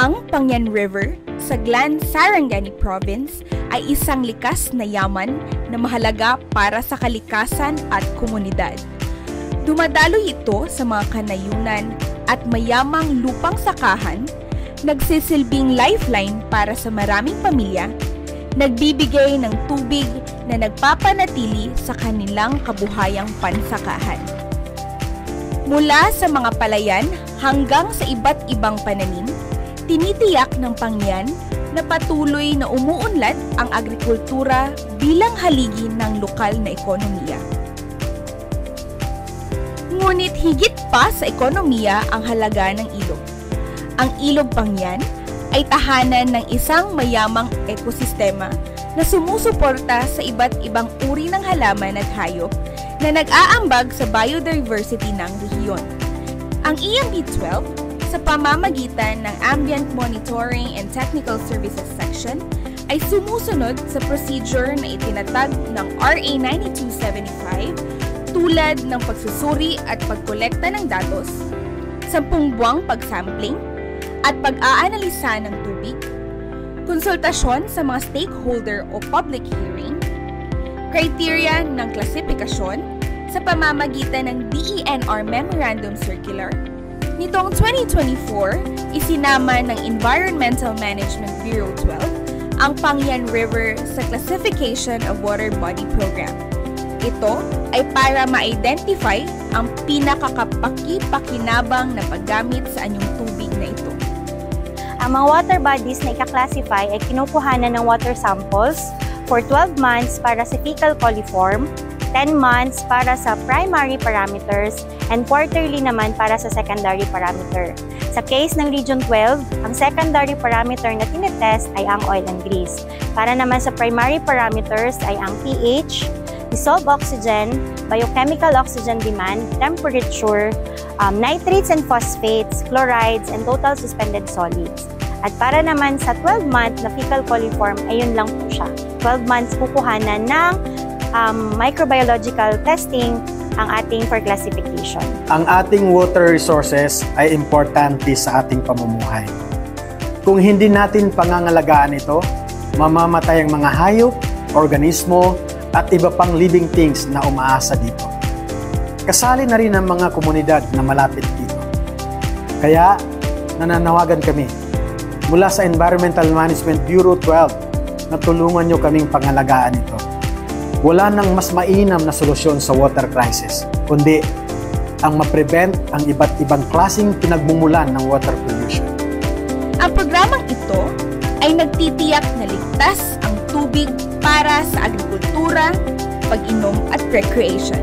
Ang Pangyan River sa Glan, Sarangani Province ay isang likas na yaman na mahalaga para sa kalikasan at komunidad. Dumadaloy ito sa mga kanayunan at mayamang lupang sakahan, nagsisilbing lifeline para sa maraming pamilya, nagbibigay ng tubig na nagpapanatili sa kanilang kabuhayang pansakahan. Mula sa mga palayan hanggang sa iba't ibang pananim, tinitiyak ng Pangyan na patuloy na umuunlad ang agrikultura bilang haligi ng lokal na ekonomiya. Ngunit higit pa sa ekonomiya ang halaga ng ilog. Ang Ilog Pangyan ay tahanan ng isang mayamang ekosistema na sumusuporta sa iba't ibang uri ng halaman at hayop na nag-aambag sa biodiversity ng rehiyon. Ang EMB-12 sa pamamagitan ng Ambient Monitoring and Technical Services Section ay sumusunod sa procedure na itinatag ng RA 9275 tulad ng pagsusuri at pagkolekta ng datos, 10 buwang pagsampling at pag-aanalisa ng tubig, konsultasyon sa mga stakeholder o public hearing, criteria ng klasifikasyon sa pamamagitan ng DENR Memorandum Circular. Nitong 2024, isinama ng Environmental Management Bureau 12 ang Pangyan River sa Classification of Water Body Program. Ito ay para ma-identify ang pinakakapaki-pakinabang na paggamit sa anyong tubig na ito. Ang mga water bodies na ika-classify ay kinukuhanan ng water samples for 12 months para sa fecal coliform, 10 months para sa primary parameters, and quarterly naman para sa secondary parameter. Sa case ng Region 12, ang secondary parameter na tinetest ay ang oil and grease. Para naman sa primary parameters ay ang pH, dissolved oxygen, biochemical oxygen demand, temperature, nitrates and phosphates, chlorides, and total suspended solids. At para naman sa 12-month na fecal coliform, ayun lang po siya. 12 months kukuhanan ng microbiological testing ang ating for classification. Ang ating water resources ay importante sa ating pamumuhay. Kung hindi natin pangangalagaan ito, mamamatay ang mga hayop, organismo, at iba pang living things na umaasa dito. Kasali na rin ang mga komunidad na malapit dito. Kaya, nananawagan kami mula sa Environmental Management Bureau 12 na tulungan nyo kaming pangalagaan ito. Wala nang mas mainam na solusyon sa water crisis, kundi ang ma-prevent ang iba't ibang klaseng pinagmumulan ng water pollution. Ang programang ito ay nagtitiyak na ligtas ang tubig para sa agrikultura, pag-inom at recreation.